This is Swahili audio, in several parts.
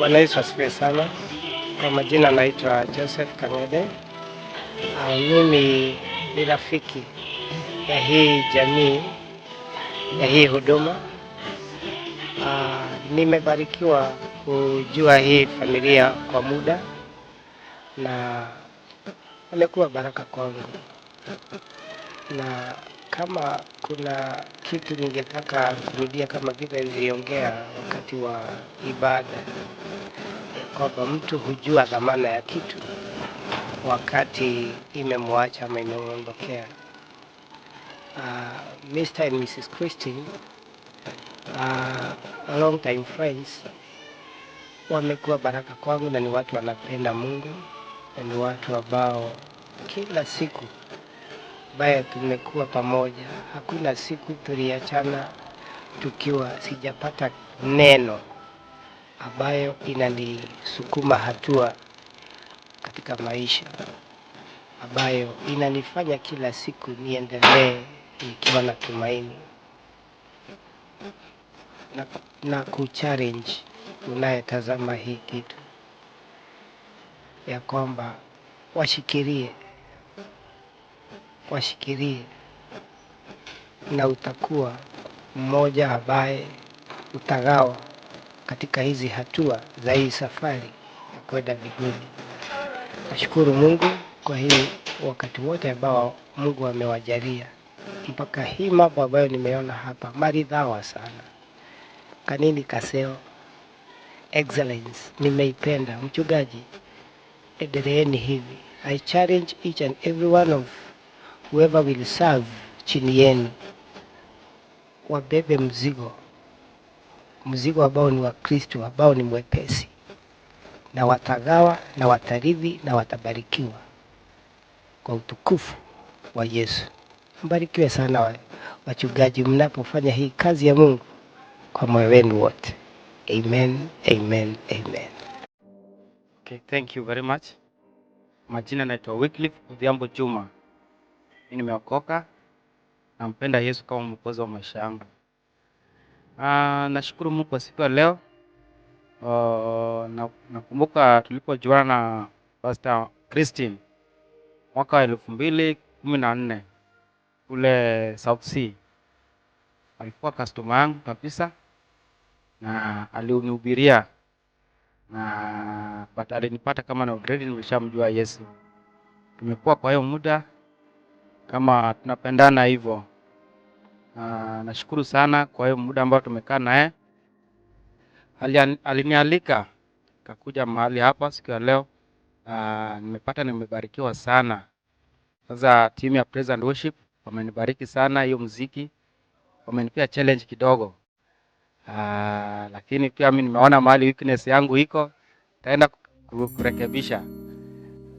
Bwana Yesu asifiwe sana. Kwa majina naitwa Joseph Kangede. Mimi ni rafiki ya hii jamii, ya hii huduma. Nimebarikiwa kujua hii familia kwa muda na amekuwa baraka kwangu. Na kama kuna kitu ningetaka kurudia kama vile niliongea wakati wa ibada, kwamba mtu hujua dhamana ya kitu wakati imemwacha ama imeondokea. Mr. and Mrs. Christine, a long time friends, wamekuwa baraka kwangu na ni watu wanapenda Mungu na ni watu ambao kila siku ambayo tumekuwa pamoja, hakuna siku tuliachana tukiwa sijapata neno ambayo inanisukuma hatua katika maisha, ambayo inanifanya kila siku niendelee nikiwa na tumaini na kuchallenge unayetazama hii kitu ya kwamba washikilie na utakuwa mmoja ambaye utagawa katika hizi hatua za hii safari ya kwenda mbinguni. Nashukuru Mungu kwa hii wakati wote ambao Mungu amewajalia mpaka hii mambo ambayo nimeona hapa maridhawa sana. Kanini Kaseo, excellence, nimeipenda. Mchungaji, endeleeni hivi. I challenge each and every one of whoever will serve chini yenu, wabebe mzigo ambao ni wa Kristo, ambao ni mwepesi, na watagawa na watarithi na watabarikiwa kwa utukufu wa Yesu. Mbarikiwe sana wachungaji mnapofanya hii kazi ya Mungu kwa moyo wenu wote. Amen, amen, amen. Okay, thank you very much. Majina naitwa Wycliffe Odhiambo Juma. Mimi nimeokoka, nampenda Yesu kama mwokozi wa maisha yangu. Nashukuru Mungu kwa siku ya leo. Nakumbuka tulipojuana na Pastor Christine mwaka wa 2014 kule South Sea. Alikuwa customer yangu kabisa na alinihubiria na but alinipata kama na already nimeshamjua Yesu. Tumekuwa kwa hiyo muda kama tunapendana hivyo. Nashukuru sana kwa hiyo muda ambao tumekaa naye. Alinialika kakuja mahali hapa siku ya leo. Nimebarikiwa sana. Sasa team ya Praise and Worship wamenibariki sana hiyo muziki. Wamenipea challenge kidogo. Lakini pia mimi nimeona mahali weakness yangu iko, taenda kurekebisha.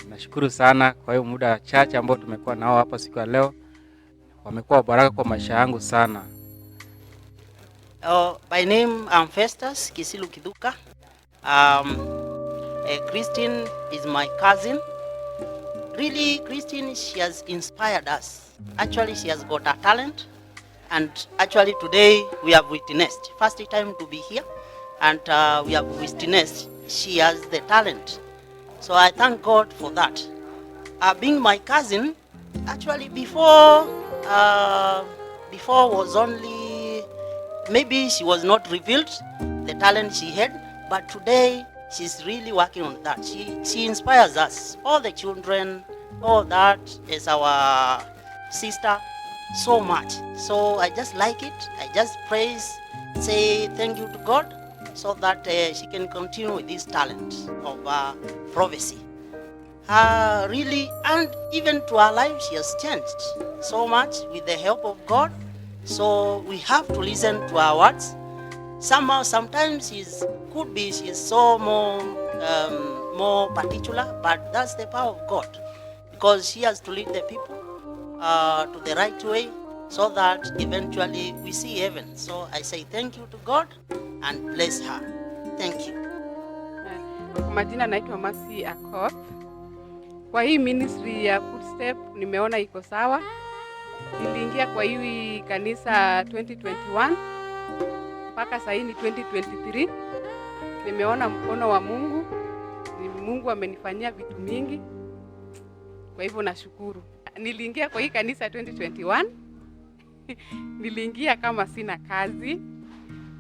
Nashukuru sana kwa hiyo muda chache ambao tumekuwa nao hapa siku ya leo. Wamekuwa baraka kwa maisha yangu sana. By name I'm Festus Kisilu Kiduka. Christine is my cousin. Really, Christine, she has inspired us. Actually, she has got a talent. And actually today we have witnessed, first time to be here, and we have witnessed she has the talent. So I thank God for that. Being my cousin, actually before was only, maybe she was not revealed the talent she had, but today she's really working on that. She inspires us, all the children, all that is our sister, so much. So I just like it. I just praise, say thank you to God, so that she can continue with this talent of prophecy. Really, and even to her life, she has changed so much with the help of God. So we have to listen to her words. Somehow, sometimes she is so more particular, but that's the power of God, because she has to lead the people to the right way, so that eventually we see heaven. So I say thank you to God and bless her. Thank you. Kwa majina naitwa Mercy Akoth. Kwa hii ministry ya Footstep nimeona iko sawa. Niliingia kwa hii kanisa 2021 mpaka sasa ni 2023. Nimeona mkono wa Mungu. Mungu amenifanyia vitu mingi. Kwa hivyo nashukuru. Niliingia kwa hii kanisa 2021. Niliingia kama sina kazi.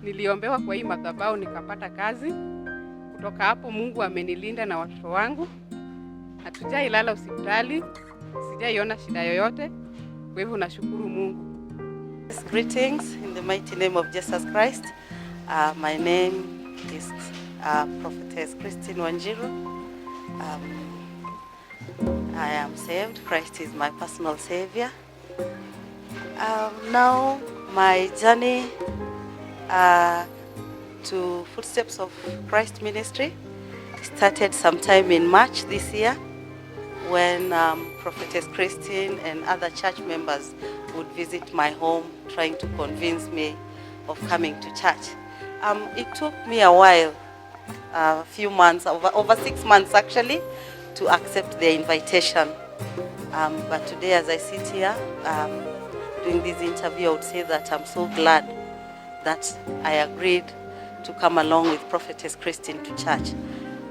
Niliombewa kwa hii madhabahu nikapata kazi. Kutoka hapo Mungu amenilinda na watoto wangu. Hatujailala hospitali. Sijaiona shida yoyote. Kwa hivyo nashukuru Mungu. Greetings in the mighty name of Jesus Christ. My name is Prophetess Christine Wanjiru. I am saved. Christ is my personal savior. Now my journey to Footsteps of Christ Ministry started sometime in March this year, when Prophetess Christine and other church members would visit my home trying to convince me of coming to church. It took me a while, a few months, over 6 months actually, to accept the invitation. But today as I sit here doing this interview, I would say that I'm so glad that I agreed to come along with Prophetess Christine to church.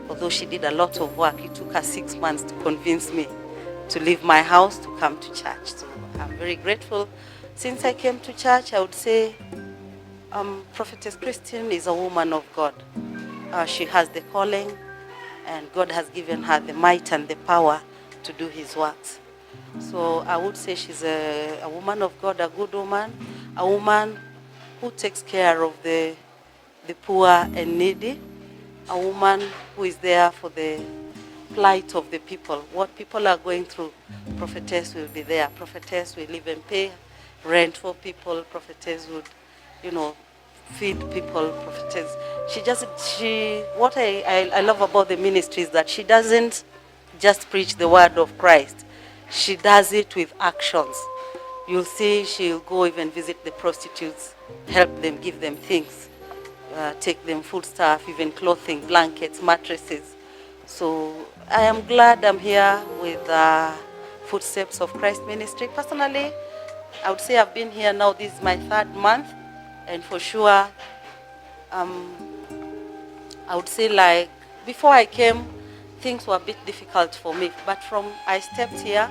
Although she did a lot of work, it took her 6 months to convince me to leave my house to come to church. So I'm very grateful. Since I came to church, I would say Prophetess Christine is a woman of God. She has the calling, and God has given her the might and the power to do His works. So I would say she's a woman of God, a good woman, a woman who takes care of the poor and needy, a woman who is there for the plight of the people. What people are going through, Prophetess will be there. Prophetess will even pay rent for people. Prophetess would, feed people. Prophetess, what I love about the ministry is that she doesn't just preach the word of Christ. She does it with actions. You'll see she'll go even visit the prostitutes, help them, give them things, take them food stuff, even clothing, blankets, mattresses. So I am glad I'm here with Footsteps of Christ Ministry. Personally, I would say I've been here now, this is my 3rd month, and for sure, I would say like before I came, things were a bit difficult for me, but from I stepped here,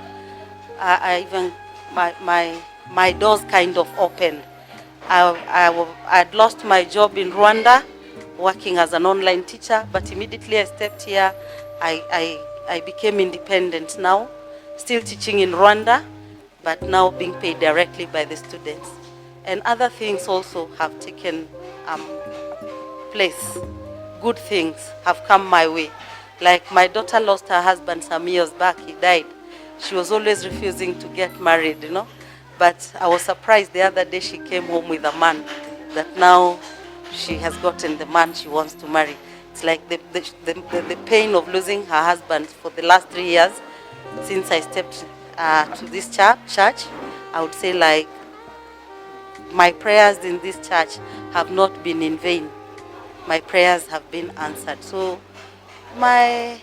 my doors kind of opened. I'd lost my job in Rwanda, working as an online teacher, but immediately I stepped here, I became independent now, still teaching in Rwanda, but now being paid directly by the students. And other things also have taken place. Good things have come my way. Like my daughter lost her husband some years back, he died. She was always refusing to get married, But I was surprised the other day she came home with a man, that now she has gotten the man she wants to marry. It's like the pain of losing her husband for the last 3 years since I stepped to this church. I would say like my prayers in this church have not been in vain. My prayers have been answered. So my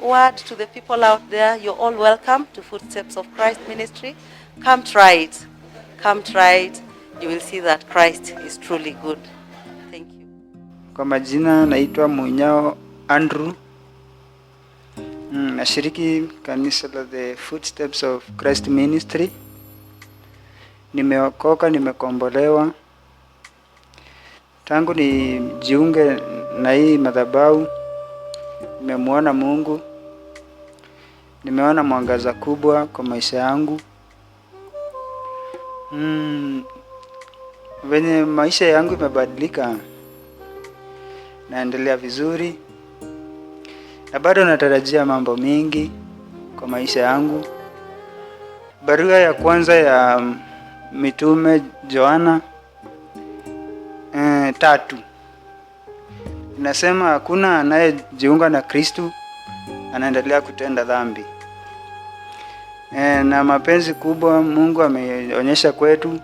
word to the people out there, you're all welcome to Footsteps of Christ Ministry. Come try it. Come try it. You will see that Christ is truly good. Thank you. Kwa majina naitwa Munyao Andrew. Nashiriki kanisa la The Footsteps of Christ Ministry. Nimeokoka, nimekombolewa. Tangu nijiunge na hii madhabahu, nimemuona Mungu. Nimeona mwangaza kubwa kwa maisha yangu. Venye maisha yangu imebadilika, naendelea vizuri. Na bado natarajia mambo mengi kwa maisha yangu. Barua ya kwanza ya mitume Yohana 3 inasema hakuna anayejiunga na Kristo anaendelea kutenda dhambi. Na mapenzi kubwa Mungu ameonyesha kwetu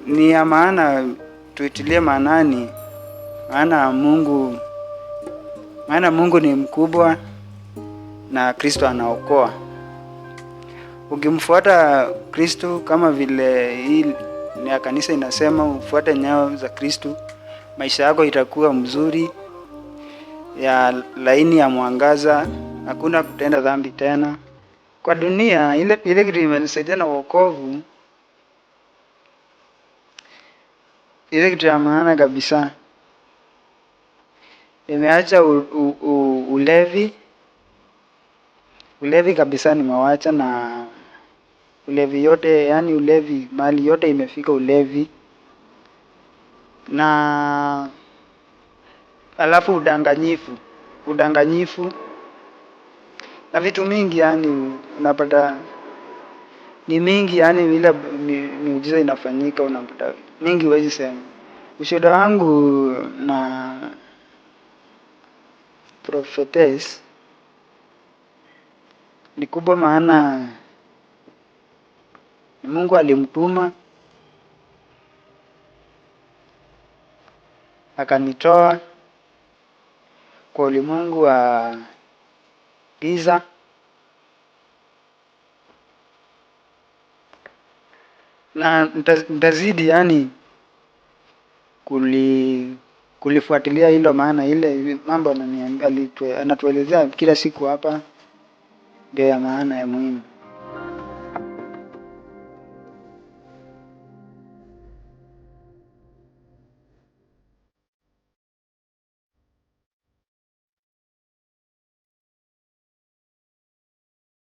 ni ya maana tuitilie maanani, maana Mungu ni mkubwa na Kristo anaokoa. Ukimfuata Kristo kama vile hii ni kanisa inasema ufuate nyayo za Kristo, maisha yako itakuwa mzuri, ya laini ya mwangaza, hakuna kutenda dhambi tena. Kwa dunia ile kitu imenisaidia na wokovu, ile kitu ya maana kabisa, nimeacha ulevi kabisa, nimewacha. Na ulevi yote, yani ulevi mali yote imefika ulevi, na alafu udanganyifu na vitu mingi, yani unapata ni mingi, yani vile miujiza inafanyika unapata mingi, huwezi sema. Ushuhuda wangu na prophetess ni kubwa, maana Mungu alimtuma akanitoa kwa ulimwengu wa giza, na nitazidi yani kulifuatilia hilo, maana ile mambo anatuelezea kila siku hapa ndio ya maana ya muhimu.